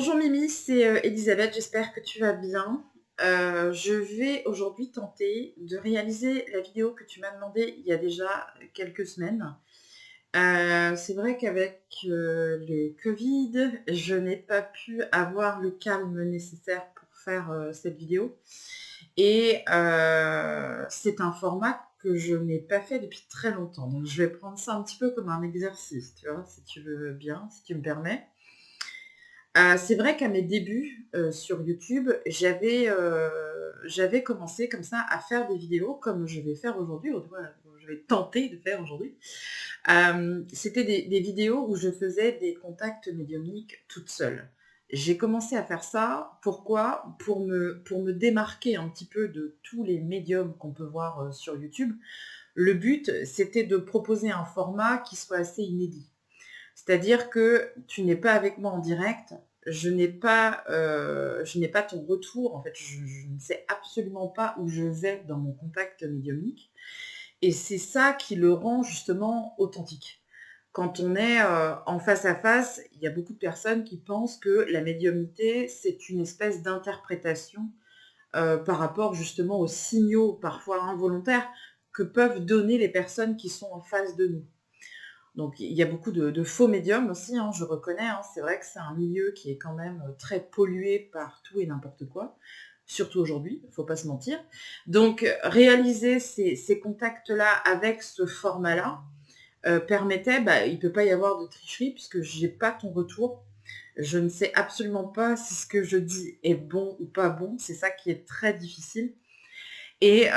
Bonjour Mimi, c'est Elisabeth, j'espère que tu vas bien. Je vais aujourd'hui tenter de réaliser la vidéo que tu m'as demandé il y a déjà quelques semaines. C'est vrai qu'avec le Covid, je n'ai pas pu avoir le calme nécessaire pour faire cette vidéo. Et c'est un format que je n'ai pas fait depuis très longtemps. Donc je vais prendre ça un petit peu comme un exercice, tu vois, si tu veux bien, si tu me permets. C'est vrai qu'à mes débuts sur YouTube, j'avais commencé comme ça à faire des vidéos comme je vais faire aujourd'hui, je vais tenter de faire aujourd'hui. C'était des vidéos où je faisais des contacts médiumniques toute seule. J'ai commencé à faire ça, pourquoi? Pour me démarquer un petit peu de tous les médiums qu'on peut voir sur YouTube. Le but, c'était de proposer un format qui soit assez inédit. C'est-à-dire que tu n'es pas avec moi en direct, je n'ai pas ton retour, en fait, je ne sais absolument pas où je vais dans mon contact médiumnique. Et c'est ça qui le rend justement authentique. Quand on est en face à face, il y a beaucoup de personnes qui pensent que la médiumnité, c'est une espèce d'interprétation par rapport justement aux signaux parfois involontaires que peuvent donner les personnes qui sont en face de nous. Donc il y a beaucoup de faux médiums aussi, hein, je reconnais, hein, c'est vrai que c'est un milieu qui est quand même très pollué par tout et n'importe quoi, surtout aujourd'hui, il ne faut pas se mentir. Donc réaliser ces contacts-là avec ce format-là permettait, il ne peut pas y avoir de tricherie puisque je n'ai pas ton retour. Je ne sais absolument pas si ce que je dis est bon ou pas bon, c'est ça qui est très difficile. Et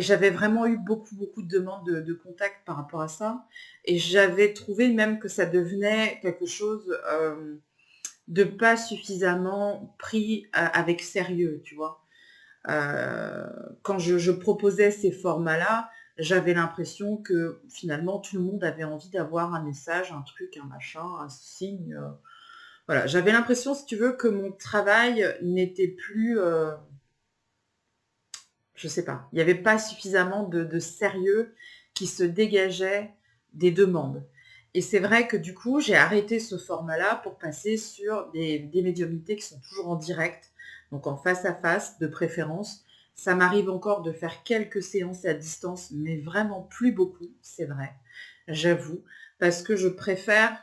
j'avais vraiment eu beaucoup de demandes de contact par rapport à ça. Et j'avais trouvé même que ça devenait quelque chose de pas suffisamment pris avec sérieux, tu vois. Quand je proposais ces formats-là, j'avais l'impression que finalement tout le monde avait envie d'avoir un message, un truc, un machin, un signe. Voilà, j'avais l'impression, si tu veux, que mon travail n'était plus... je sais pas, il n'y avait pas suffisamment de sérieux qui se dégageait des demandes. Et c'est vrai que du coup, j'ai arrêté ce format-là pour passer sur des médiumnités qui sont toujours en direct, donc en face à face de préférence. Ça m'arrive encore de faire quelques séances à distance, mais vraiment plus beaucoup, c'est vrai, j'avoue, parce que je préfère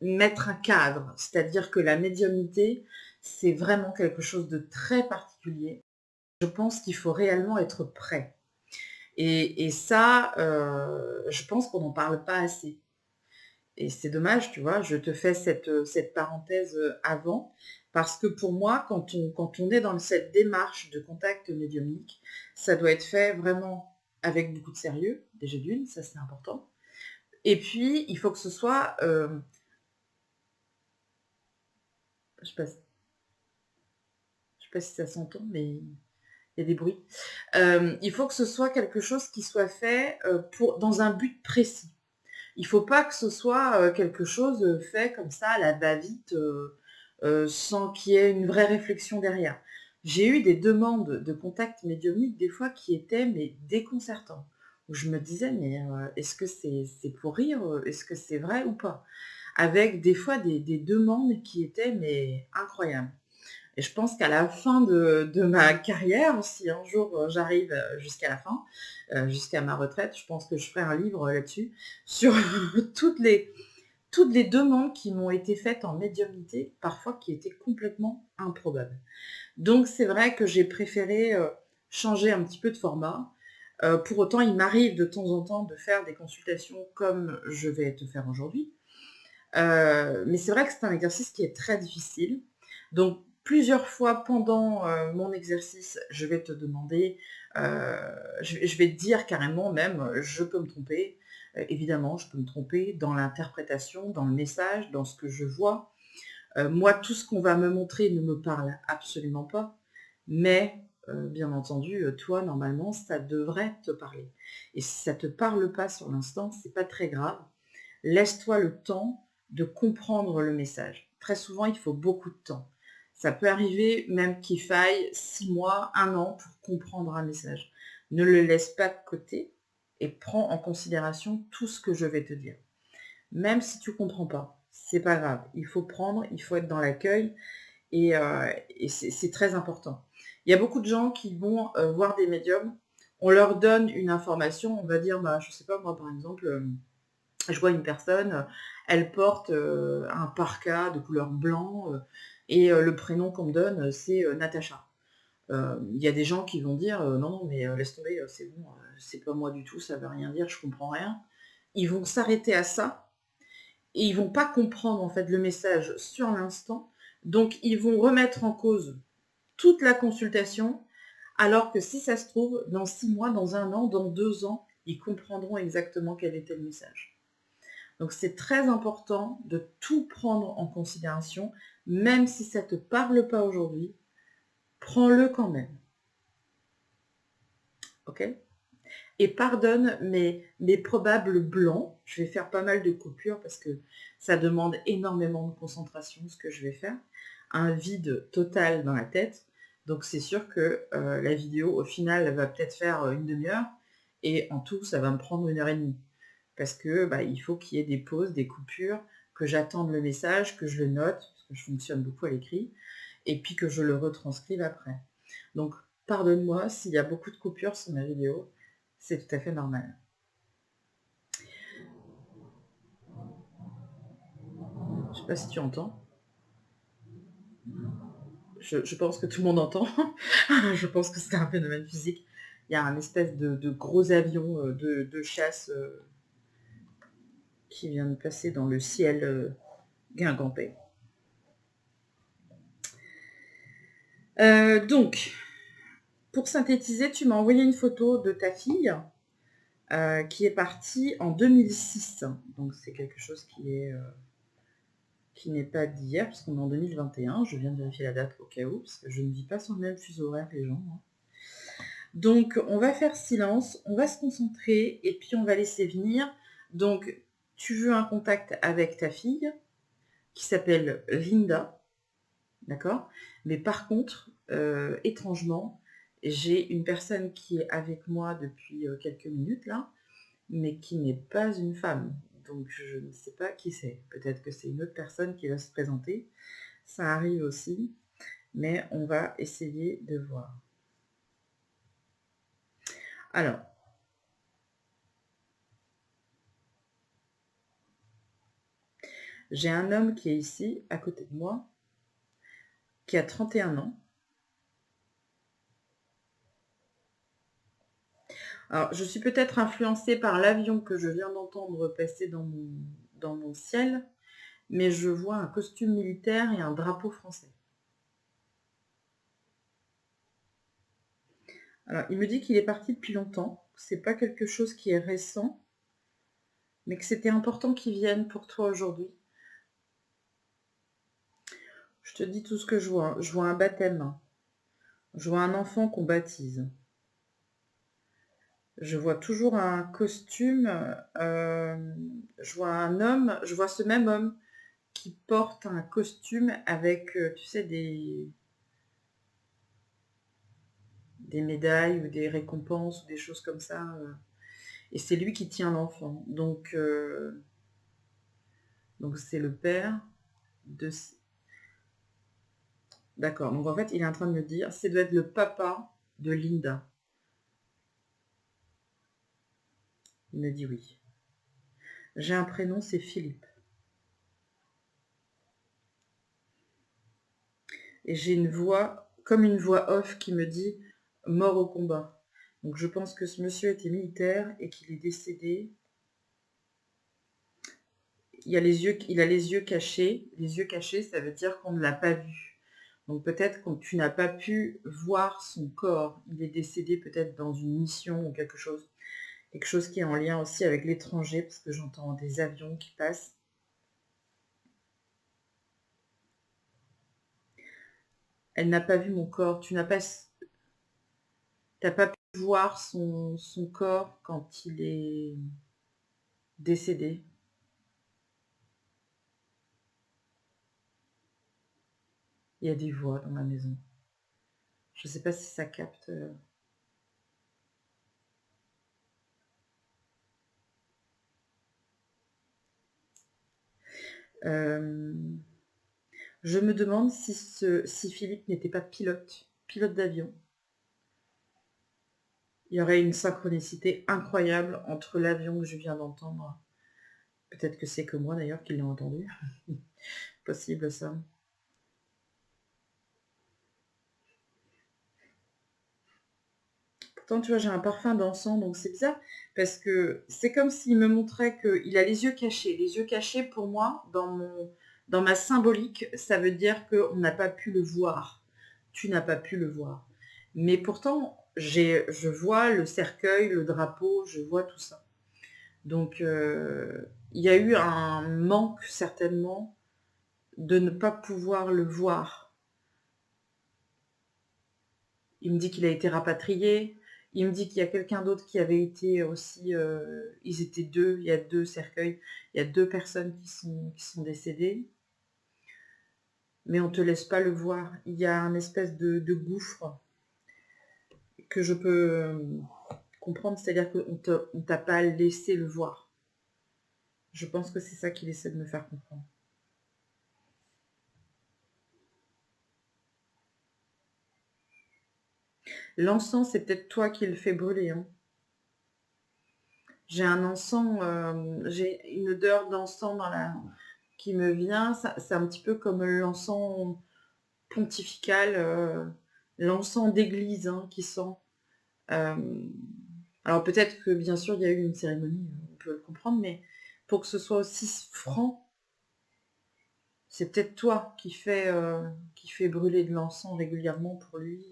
mettre un cadre, c'est-à-dire que la médiumnité, c'est vraiment quelque chose de très particulier. Je pense qu'il faut réellement être prêt. Et ça, je pense qu'on n'en parle pas assez. Et c'est dommage, tu vois, je te fais cette parenthèse avant, parce que pour moi, quand on est dans cette démarche de contact médiumnique, ça doit être fait vraiment avec beaucoup de sérieux, déjà d'une, ça c'est important. Et puis, il faut que ce soit, je ne sais pas si ça s'entend, mais il y a des bruits. Il faut que ce soit quelque chose qui soit fait dans un but précis. Il ne faut pas que ce soit quelque chose fait comme ça à la va-vite, sans qu'il y ait une vraie réflexion derrière. J'ai eu des demandes de contact médiumnique des fois qui étaient mais déconcertants. Où je me disais, mais est-ce que c'est pour rire? Est-ce que c'est vrai ou pas? Avec des fois des demandes qui étaient mais incroyables. Et je pense qu'à la fin de ma carrière, si un jour j'arrive jusqu'à la fin, jusqu'à ma retraite, je pense que je ferai un livre là-dessus, sur toutes les, toutes les demandes qui m'ont été faites en médiumnité, parfois qui étaient complètement improbables. Donc c'est vrai que j'ai préféré changer un petit peu de format. Pour autant, il m'arrive de temps en temps de faire des consultations comme je vais te faire aujourd'hui. Mais c'est vrai que c'est un exercice qui est très difficile. Donc, plusieurs fois pendant mon exercice, je vais te demander, je vais te dire carrément même, je peux me tromper. Évidemment, je peux me tromper dans l'interprétation, dans le message, dans ce que je vois. Moi, tout ce qu'on va me montrer ne me parle absolument pas. Mais, bien entendu, toi, normalement, ça devrait te parler. Et si ça ne te parle pas sur l'instant, c'est pas très grave. Laisse-toi le temps de comprendre le message. Très souvent, il faut beaucoup de temps. Ça peut arriver même qu'il faille 6 mois, 1 an pour comprendre un message. Ne le laisse pas de côté et prends en considération tout ce que je vais te dire. Même si tu ne comprends pas, c'est pas grave. Il faut prendre, il faut être dans l'accueil Et c'est très important. Il y a beaucoup de gens qui vont voir des médiums, on leur donne une information, on va dire, bah, je sais pas, moi par exemple, je vois une personne, elle porte un parka de couleur blanc, et le prénom qu'on me donne, c'est Natacha. Il y a des gens qui vont dire non, non, mais laisse tomber, c'est bon, c'est pas moi du tout, ça veut rien dire, je comprends rien. Ils vont s'arrêter à ça et ils vont pas comprendre en fait le message sur l'instant. Donc ils vont remettre en cause toute la consultation, alors que si ça se trouve, dans 6 mois, dans 1 an, dans 2 ans, ils comprendront exactement quel était le message. Donc c'est très important de tout prendre en considération, même si ça ne te parle pas aujourd'hui, prends-le quand même. Ok? Et pardonne mes probables blancs. Je vais faire pas mal de coupures parce que ça demande énormément de concentration, ce que je vais faire. Un vide total dans la tête. Donc c'est sûr que la vidéo, au final, elle va peut-être faire une demi-heure. Et en tout, ça va me prendre 1 heure et demie. Parce que bah, il faut qu'il y ait des pauses, des coupures, que j'attende le message, que je le note, parce que je fonctionne beaucoup à l'écrit, et puis que je le retranscrive après. Donc, pardonne-moi s'il y a beaucoup de coupures sur ma vidéo, c'est tout à fait normal. Je sais pas si tu entends. Je pense que tout le monde entend. Je pense que c'est un phénomène physique. Il y a un espèce de gros avion de chasse qui vient de passer dans le ciel guingampais. Donc, pour synthétiser, tu m'as envoyé une photo de ta fille qui est partie en 2006. Donc c'est quelque chose qui n'est pas d'hier, parce qu'on est en 2021. Je viens de vérifier la date au cas où, parce que je ne vis pas sur le même fuseau horaire les gens. Hein. Donc on va faire silence, on va se concentrer, et puis on va laisser venir. Donc tu veux un contact avec ta fille, qui s'appelle Linda, d'accord? Mais par contre, étrangement, j'ai une personne qui est avec moi depuis quelques minutes là, mais qui n'est pas une femme. Donc je ne sais pas qui c'est. Peut-être que c'est une autre personne qui va se présenter. Ça arrive aussi, mais on va essayer de voir. Alors, j'ai un homme qui est ici, à côté de moi, qui a 31 ans. Alors, je suis peut-être influencée par l'avion que je viens d'entendre passer dans mon ciel, mais je vois un costume militaire et un drapeau français. Alors, il me dit qu'il est parti depuis longtemps, c'est pas quelque chose qui est récent, mais que c'était important qu'il vienne pour toi aujourd'hui. Je te dis tout ce que je vois. Je vois un baptême. Je vois un enfant qu'on baptise. Je vois toujours un costume. Je vois un homme. Je vois ce même homme qui porte un costume avec, tu sais, des médailles ou des récompenses ou des choses comme ça. Et c'est lui qui tient l'enfant. Donc c'est le père de... D'accord. Donc en fait, il est en train de me dire, ça doit être le papa de Linda. Il me dit oui. J'ai un prénom, c'est Philippe. Et j'ai une voix, comme une voix off qui me dit mort au combat. Donc je pense que ce monsieur était militaire et qu'il est décédé. Il a les yeux cachés. Les yeux cachés, ça veut dire qu'on ne l'a pas vu. Donc peut-être que tu n'as pas pu voir son corps. Il est décédé peut-être dans une mission ou quelque chose. Quelque chose qui est en lien aussi avec l'étranger, parce que j'entends des avions qui passent. Elle n'a pas vu mon corps. Tu n'as pas, t'as pas pu voir son corps quand il est décédé. Il y a des voix dans ma maison. Je ne sais pas si ça capte. Je me demande si Philippe n'était pas pilote d'avion. Il y aurait une synchronicité incroyable entre l'avion que je viens d'entendre. Peut-être que c'est que moi d'ailleurs qui l'ai entendu. Possible ça. Pourtant, tu vois, j'ai un parfum d'encens, donc c'est bizarre, parce que c'est comme s'il me montrait qu'il a les yeux cachés. Les yeux cachés, pour moi, dans ma symbolique, ça veut dire qu'on n'a pas pu le voir. Tu n'as pas pu le voir. Mais pourtant, je vois le cercueil, le drapeau, je vois tout ça. Donc, il y a eu un manque, certainement, de ne pas pouvoir le voir. Il me dit qu'il a été rapatrié. Il me dit qu'il y a quelqu'un d'autre qui avait été aussi... ils étaient deux, il y a 2 cercueils. Il y a 2 personnes qui sont décédées. Mais on ne te laisse pas le voir. Il y a un espèce de gouffre que je peux comprendre. C'est-à-dire qu'on ne t'a pas laissé le voir. Je pense que c'est ça qu'il essaie de me faire comprendre. L'encens, c'est peut-être toi qui le fais brûler. Hein. J'ai un encens, j'ai une odeur d'encens qui me vient. C'est un petit peu comme l'encens pontifical, l'encens d'église hein, qui sent. Alors peut-être que bien sûr il y a eu une cérémonie, on peut le comprendre, mais pour que ce soit aussi franc, c'est peut-être toi qui fais brûler de l'encens régulièrement pour lui.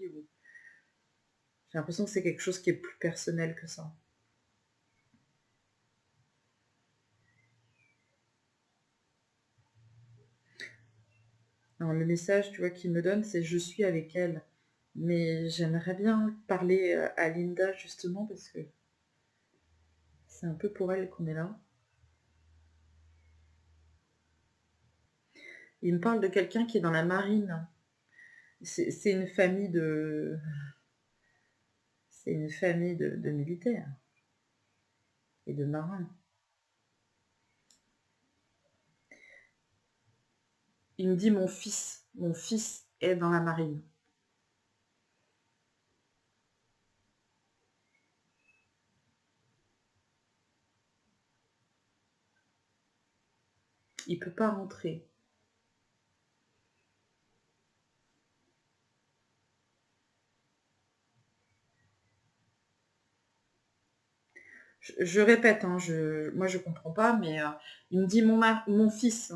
J'ai l'impression que c'est quelque chose qui est plus personnel que ça. Alors, le message, tu vois, qu'il me donne, c'est je suis avec elle. Mais j'aimerais bien parler à Linda justement parce que c'est un peu pour elle qu'on est là. Il me parle de quelqu'un qui est dans la marine. C'est une famille de. C'est une famille de militaires et de marins. Il me dit mon fils est dans la marine. Il peut pas rentrer. Je répète, hein, moi je comprends pas, mais il me dit mon fils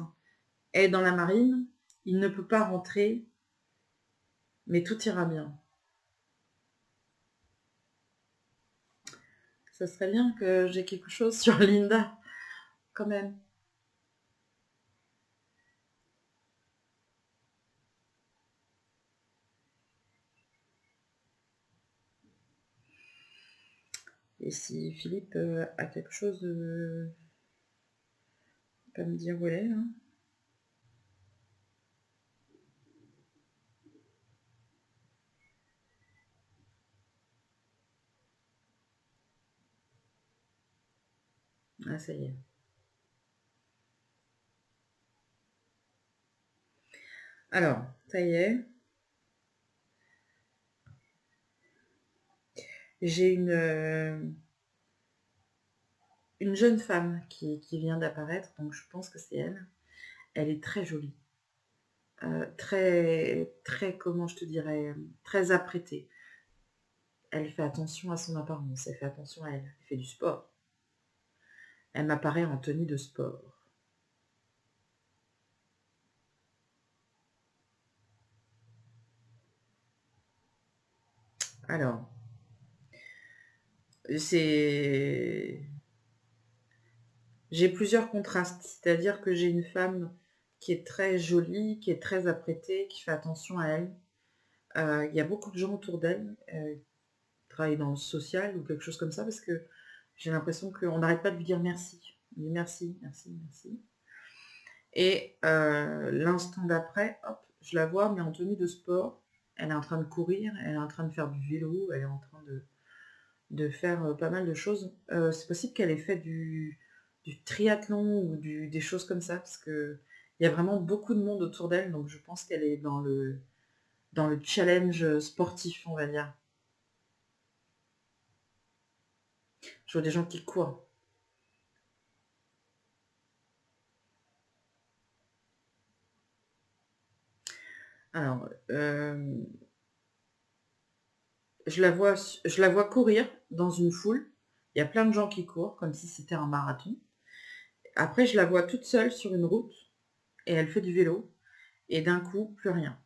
est dans la marine, il ne peut pas rentrer, mais tout ira bien. Ça serait bien que j'ai quelque chose sur Linda, quand même. Et si Philippe a quelque chose, il peut me dire où elle est. Hein. Ah, ça y est. Alors, ça y est. J'ai une jeune femme qui vient d'apparaître, donc je pense que c'est elle. Elle est très jolie. Très, très, comment je te dirais, très apprêtée. Elle fait attention à son apparence, elle fait attention à elle. Elle fait du sport. Elle m'apparaît en tenue de sport. Alors, c'est... J'ai plusieurs contrastes, c'est-à-dire que j'ai une femme qui est très jolie, qui est très apprêtée, qui fait attention à elle. Il y a beaucoup de gens autour d'elle qui travaillent dans le social ou quelque chose comme ça, parce que j'ai l'impression qu'on n'arrête pas de lui dire merci. On dit merci, merci, merci. Et l'instant d'après, hop, je la vois, mais en tenue de sport. Elle est en train de courir, elle est en train de faire du vélo, elle est en train de faire pas mal de choses. C'est possible qu'elle ait fait du triathlon ou des choses comme ça, parce que Il y a vraiment beaucoup de monde autour d'elle, donc je pense qu'elle est dans le challenge sportif, on va dire. Je vois des gens qui courent. Alors, je la vois courir dans une foule. Il y a plein de gens qui courent, comme si c'était un marathon. Après, je la vois toute seule sur une route, et elle fait du vélo, et d'un coup, plus rien.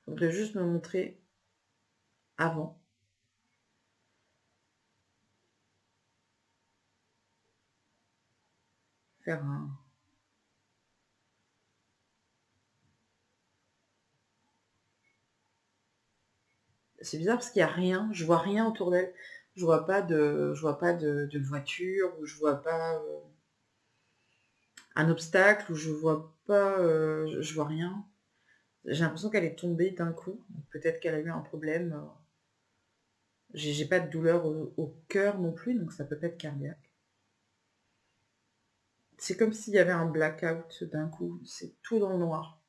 Je voudrais juste me montrer avant. Faire un... C'est bizarre parce qu'il n'y a rien, je vois rien autour d'elle. Je vois pas de voiture, ou je vois pas un obstacle, ou je vois pas, je vois rien. J'ai l'impression qu'elle est tombée d'un coup. Peut-être qu'elle a eu un problème. J'ai pas de douleur au cœur non plus, donc ça peut pas être cardiaque. C'est comme s'il y avait un blackout d'un coup. C'est tout dans le noir.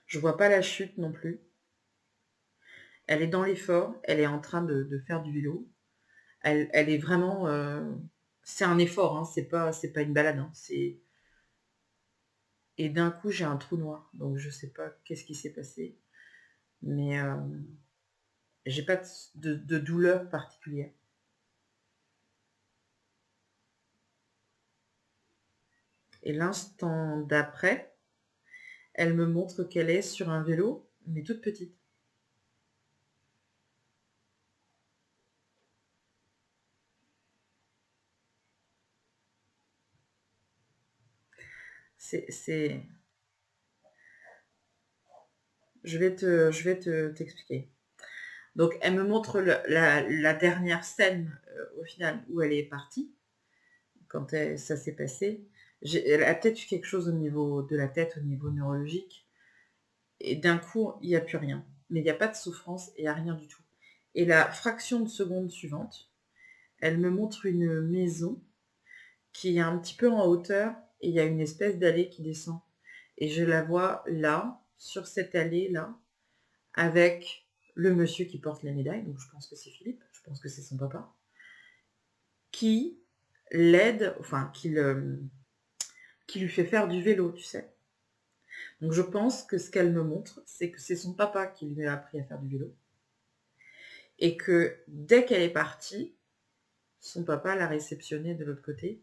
Je vois pas la chute non plus. Elle est dans l'effort. Elle est en train de faire du vélo. Elle est vraiment... c'est un effort, hein, c'est pas une balade. Hein, et d'un coup, j'ai un trou noir. Donc je sais pas qu'est-ce qui s'est passé. Mais j'ai pas de douleur particulière. Et l'instant d'après, elle me montre qu'elle est sur un vélo, mais toute petite. C'est... t'expliquer. Donc, elle me montre la dernière scène, au final, où elle est partie, quand ça s'est passé. Elle a peut-être eu quelque chose au niveau de la tête, au niveau neurologique, et d'un coup, il n'y a plus rien. Mais il n'y a pas de souffrance, et il n'y a rien du tout. Et la fraction de seconde suivante, elle me montre une maison qui est un petit peu en hauteur, et il y a une espèce d'allée qui descend. Et je la vois là, sur cette allée-là, avec le monsieur qui porte la médaille, donc je pense que c'est Philippe, je pense que c'est son papa, qui l'aide, enfin, qui lui fait faire du vélo, tu sais. Donc je pense que ce qu'elle me montre, c'est que c'est son papa qui lui a appris à faire du vélo, et que dès qu'elle est partie, son papa l'a réceptionnée de l'autre côté,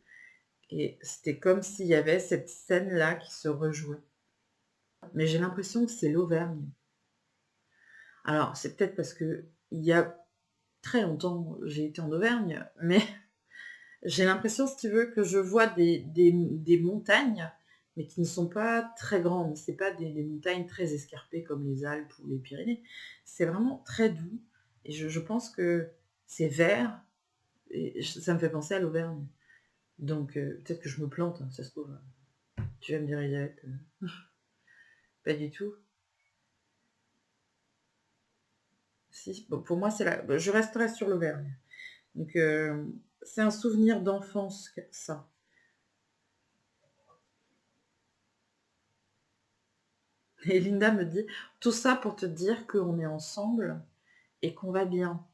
et c'était comme s'il y avait cette scène-là qui se rejouait. Mais j'ai l'impression que c'est l'Auvergne. Alors, c'est peut-être parce que il y a très longtemps, j'ai été en Auvergne, mais j'ai l'impression, si tu veux, que je vois des montagnes, mais qui ne sont pas très grandes. C'est pas des montagnes très escarpées comme les Alpes ou les Pyrénées. C'est vraiment très doux. Et je pense que c'est vert. Et ça me fait penser à l'Auvergne. Donc, peut-être que je me plante, hein, ça se trouve. Tu vas me dire, Elisabeth, pas du tout. Si, bon, pour moi, c'est là. Je resterai sur l'Auvergne. Donc, c'est un souvenir d'enfance, ça. Et Linda me dit, tout ça pour te dire qu'on est ensemble et qu'on va bien.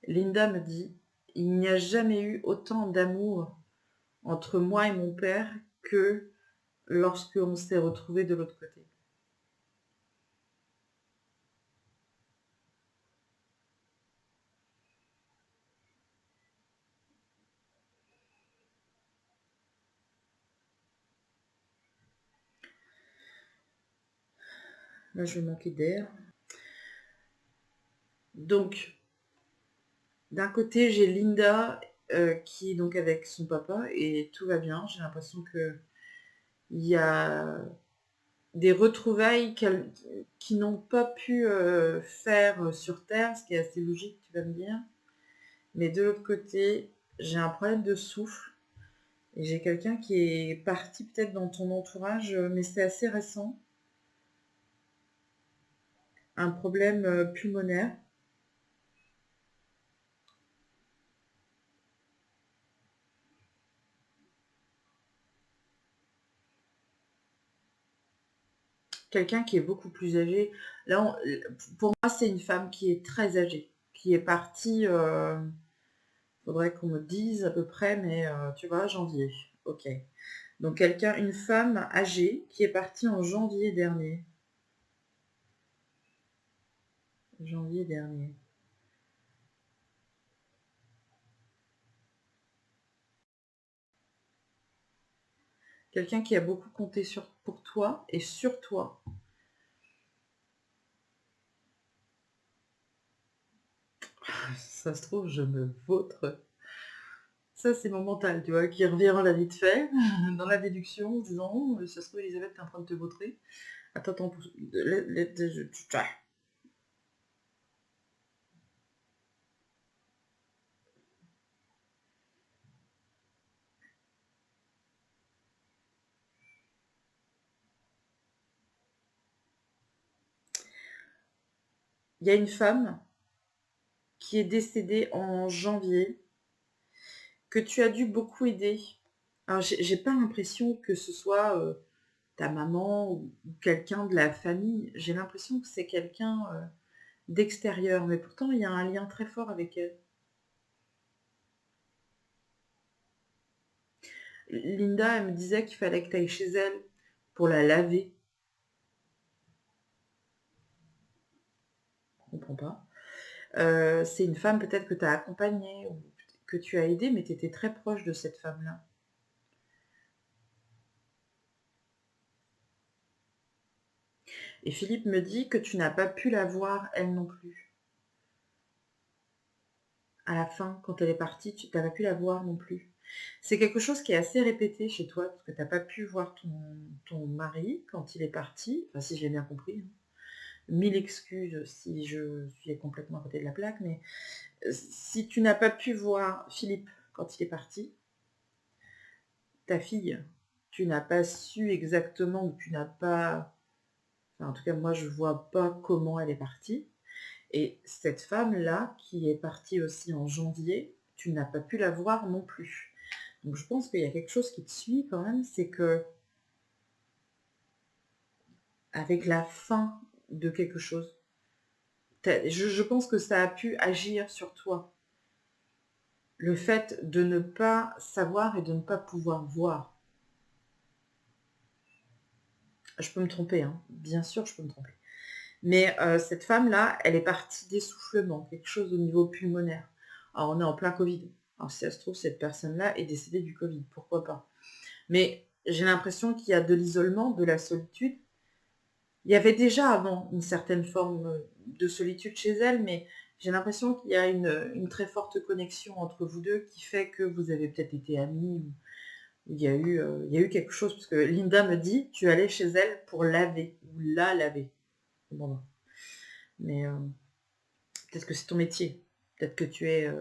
Linda me dit, il n'y a jamais eu autant d'amour entre moi et mon père que lorsqu'on s'est retrouvés de l'autre côté. Là, je vais manquer d'air. Donc, d'un côté, j'ai Linda qui est donc avec son papa et tout va bien. J'ai l'impression que il y a des retrouvailles qui n'ont pas pu faire sur Terre, ce qui est assez logique, tu vas me dire. Mais de l'autre côté, j'ai un problème de souffle. Et j'ai quelqu'un qui est parti peut-être dans ton entourage, mais c'est assez récent. Un problème pulmonaire. Quelqu'un qui est beaucoup plus âgé. Là, pour moi, c'est une femme qui est très âgée, qui est partie, faudrait qu'on me dise à peu près, mais tu vois, janvier. Ok. Donc quelqu'un, une femme âgée qui est partie en janvier dernier. Janvier dernier. Quelqu'un qui a beaucoup compté pour toi et sur toi. Ça se trouve, je me vautre. Ça, c'est mon mental, tu vois, qui revient là vite fait, dans la déduction, en disant, oh, ça se trouve, Elisabeth, t'es en train de te vautrer. Attends, attends, il y a une femme qui est décédée en janvier, que tu as dû beaucoup aider. Alors, j'ai pas l'impression que ce soit ta maman ou quelqu'un de la famille. J'ai l'impression que c'est quelqu'un d'extérieur, mais pourtant, il y a un lien très fort avec elle. Linda, elle me disait qu'il fallait que tu ailles chez elle pour la laver. Je comprends pas. C'est une femme peut-être que tu as accompagnée ou que tu as aidée, mais tu étais très proche de cette femme-là. Et Philippe me dit que tu n'as pas pu la voir, elle non plus. À la fin, quand elle est partie, tu n'as pas pu la voir non plus. C'est quelque chose qui est assez répété chez toi, parce que tu n'as pas pu voir ton mari quand il est parti, enfin si j'ai bien compris. Hein. Mille excuses si je suis complètement à côté de la plaque, mais si tu n'as pas pu voir Philippe quand il est parti, ta fille, tu n'as pas su exactement, ou tu n'as pas... Enfin, en tout cas, moi, je vois pas comment elle est partie. Et cette femme-là, qui est partie aussi en janvier, tu n'as pas pu la voir non plus. Donc je pense qu'il y a quelque chose qui te suit quand même, c'est que avec la fin de quelque chose, je pense que ça a pu agir sur toi. Le fait de ne pas savoir et de ne pas pouvoir voir. Je peux me tromper, hein. Bien sûr je peux me tromper. Mais cette femme-là, elle est partie d'essoufflement, quelque chose au niveau pulmonaire. Alors on est en plein Covid. Alors si ça se trouve, cette personne-là est décédée du Covid, pourquoi pas. Mais j'ai l'impression qu'il y a de l'isolement, de la solitude. Il y avait déjà avant une certaine forme de solitude chez elle, mais j'ai l'impression qu'il y a une très forte connexion entre vous deux qui fait que vous avez peut-être été amis. Il y a eu quelque chose, parce que Linda me dit, tu allais chez elle pour laver, ou la laver. Bon, mais peut-être que c'est ton métier. Peut-être que tu es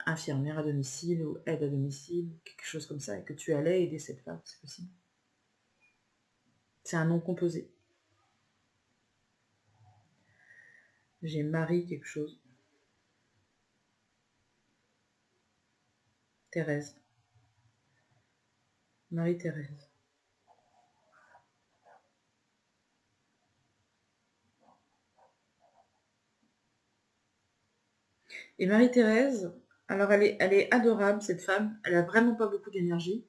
infirmière à domicile ou aide à domicile, quelque chose comme ça, et que tu allais aider cette femme, c'est possible. C'est un nom composé. J'ai Marie quelque chose. Thérèse. Marie-Thérèse. Et Marie-Thérèse, alors elle est adorable, cette femme. Elle a vraiment pas beaucoup d'énergie.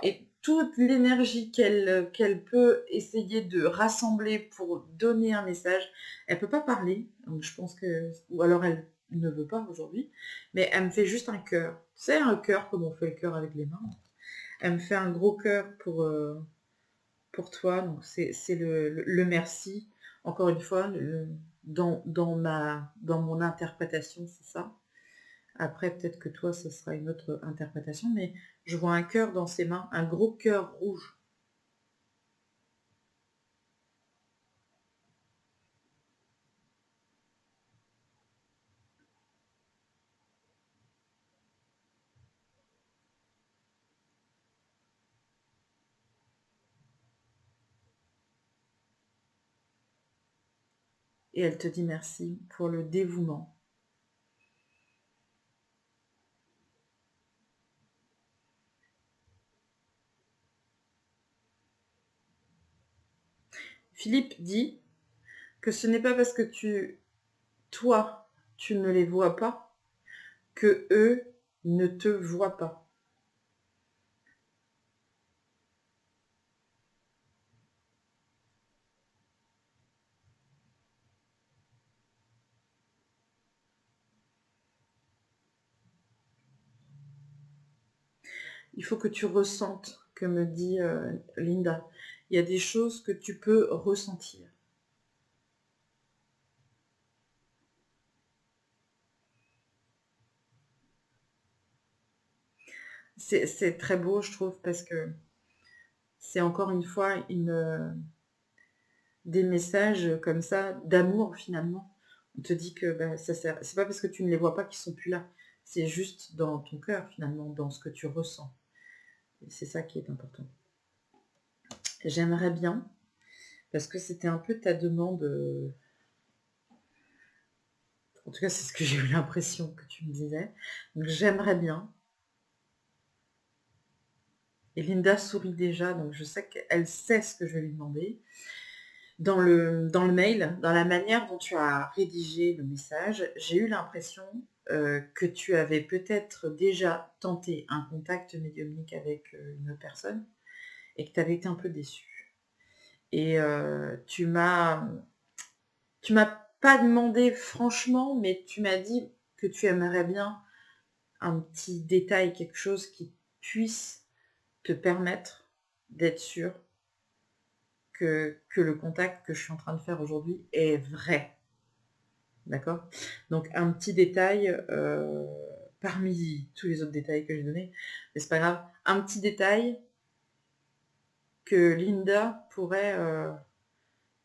Et toute l'énergie qu'elle peut essayer de rassembler pour donner un message, elle peut pas parler. Donc je pense que... Ou alors elle ne veut pas aujourd'hui. Mais elle me fait juste un cœur. Tu sais, un cœur comme on fait le cœur avec les mains. Elle me fait un gros cœur pour toi. Donc c'est le merci. Encore une fois, dans mon interprétation, c'est ça. Après, peut-être que toi, ce sera une autre interprétation, mais je vois un cœur dans ses mains, un gros cœur rouge. Et elle te dit merci pour le dévouement. Philippe dit que ce n'est pas parce que toi, tu ne les vois pas, que eux ne te voient pas. Il faut que tu ressentes, que me dit Linda. Il y a des choses que tu peux ressentir. C'est très beau, je trouve, parce que c'est encore une fois des messages comme ça, d'amour finalement. On te dit que bah, ça sert. C'est pas parce que tu ne les vois pas qu'ils sont plus là. C'est juste dans ton cœur finalement, dans ce que tu ressens. Et c'est ça qui est important. J'aimerais bien, parce que c'était un peu ta demande. En tout cas, c'est ce que j'ai eu l'impression que tu me disais. Donc j'aimerais bien. Et Linda sourit déjà, donc je sais qu'elle sait ce que je vais lui demander. Dans le mail, dans la manière dont tu as rédigé le message, j'ai eu l'impression que tu avais peut-être déjà tenté un contact médiumnique avec une autre personne et que tu avais été un peu déçu. Et tu m'as pas demandé franchement, mais tu m'as dit que tu aimerais bien un petit détail, quelque chose qui puisse te permettre d'être sûr que le contact que je suis en train de faire aujourd'hui est vrai. D'accord? Donc un petit détail, parmi tous les autres détails que j'ai donnés, mais c'est pas grave, un petit détail que Linda pourrait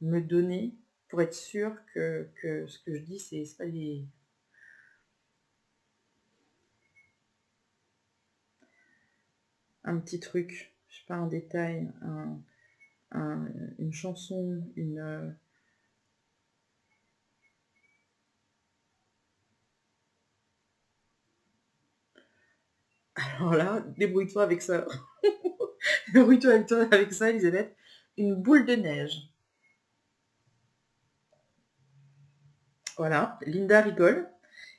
me donner pour être sûre que ce que je dis, c'est pas des... Un petit truc, je sais pas, un détail, une chanson, une... Alors là, débrouille-toi avec ça. Débrouille-toi avec ça, Elisabeth. Une boule de neige. Voilà, Linda rigole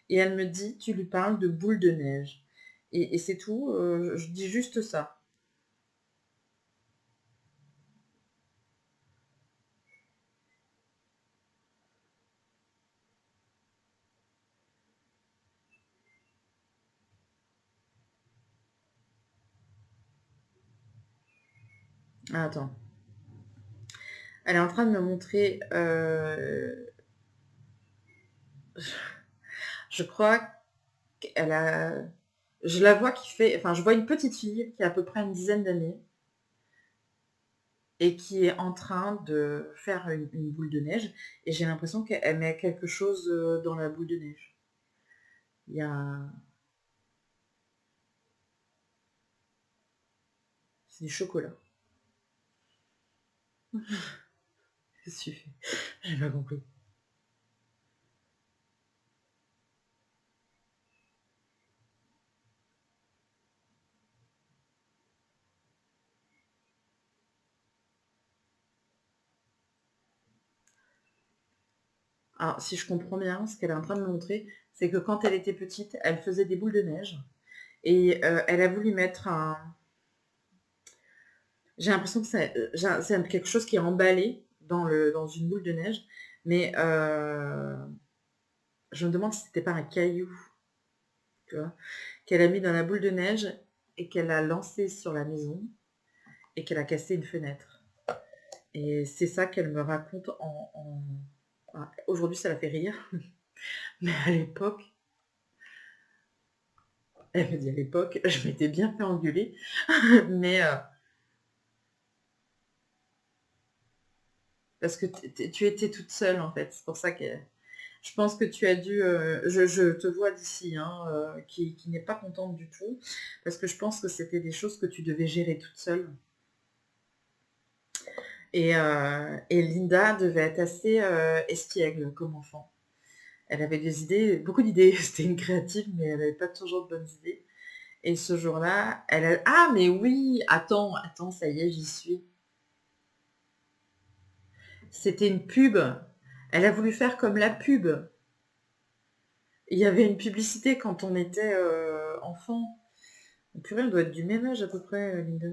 et elle me dit, tu lui parles de boule de neige. Et c'est tout, je dis juste ça. Ah, attends. Elle est en train de me montrer, je crois qu'elle a... Je la vois qui fait... Enfin, je vois une petite fille qui a à peu près une dizaine d'années et qui est en train de faire une boule de neige. Et j'ai l'impression qu'elle met quelque chose dans la boule de neige. Il y a... C'est du chocolat. Qu'est-ce que tu fais? J'ai pas compris. Alors, si je comprends bien, ce qu'elle est en train de me montrer, c'est que quand elle était petite, elle faisait des boules de neige. Et elle a voulu mettre un... J'ai l'impression que c'est quelque chose qui est emballé dans une boule de neige. Mais je me demande si c'était pas un caillou, tu vois, qu'elle a mis dans la boule de neige et qu'elle a lancé sur la maison et qu'elle a cassé une fenêtre. Et c'est ça qu'elle me raconte aujourd'hui, ça la fait rire. Mais à l'époque, elle me dit à l'époque, je m'étais bien fait engueuler. Mais parce que tu étais toute seule en fait. C'est pour ça que je pense que tu as dû... je te vois d'ici, hein, qui n'est pas contente du tout. Parce que je pense que c'était des choses que tu devais gérer toute seule. Et Linda devait être assez espiègle comme enfant. Elle avait des idées, beaucoup d'idées. C'était une créative, mais elle n'avait pas toujours de bonnes idées. Et ce jour-là, elle a... Ah, mais oui, attends, ça y est, j'y suis. C'était une pub. Elle a voulu faire comme la pub. Il y avait une publicité quand on était enfant. Purée, on doit être du même âge à peu près, Linda.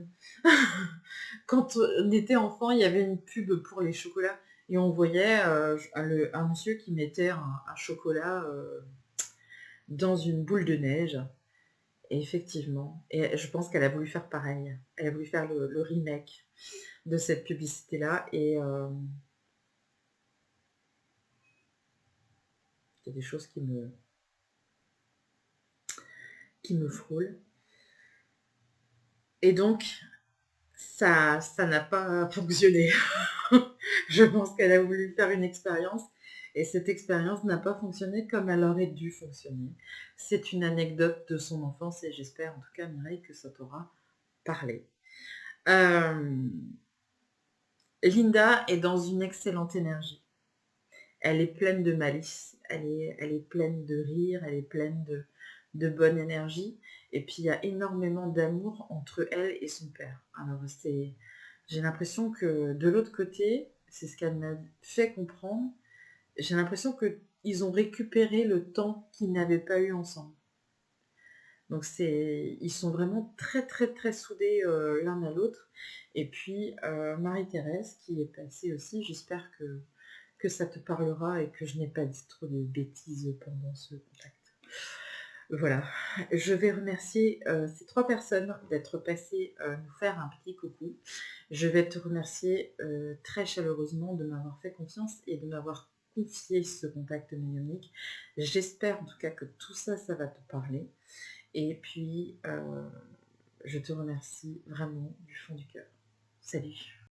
Quand on était enfant, il y avait une pub pour les chocolats et on voyait un monsieur qui mettait un chocolat dans une boule de neige. Et effectivement, et je pense qu'elle a voulu faire pareil. Elle a voulu faire le remake de cette publicité-là et il y a des choses qui me frôlent. Et donc, ça n'a pas fonctionné. Je pense qu'elle a voulu faire une expérience et cette expérience n'a pas fonctionné comme elle aurait dû fonctionner. C'est une anecdote de son enfance et j'espère en tout cas, Mireille, que ça t'aura parlé. Linda est dans une excellente énergie. Elle est pleine de malice, elle est pleine de rire, elle est pleine de bonne énergie. Et puis il y a énormément d'amour entre elle et son père. Alors j'ai l'impression que de l'autre côté, c'est ce qu'elle m'a fait comprendre, j'ai l'impression qu'ils ont récupéré le temps qu'ils n'avaient pas eu ensemble. Donc ils sont vraiment très très très soudés l'un à l'autre. Et puis Marie-Thérèse qui est passée aussi, j'espère que ça te parlera et que je n'ai pas dit trop de bêtises pendant ce contact. Voilà, je vais remercier ces 3 personnes d'être passées nous faire un petit coucou. Je vais te remercier très chaleureusement de m'avoir fait confiance et de m'avoir confié ce contact médiumnique. J'espère en tout cas que tout ça, ça va te parler. Et puis, je te remercie vraiment du fond du cœur. Salut!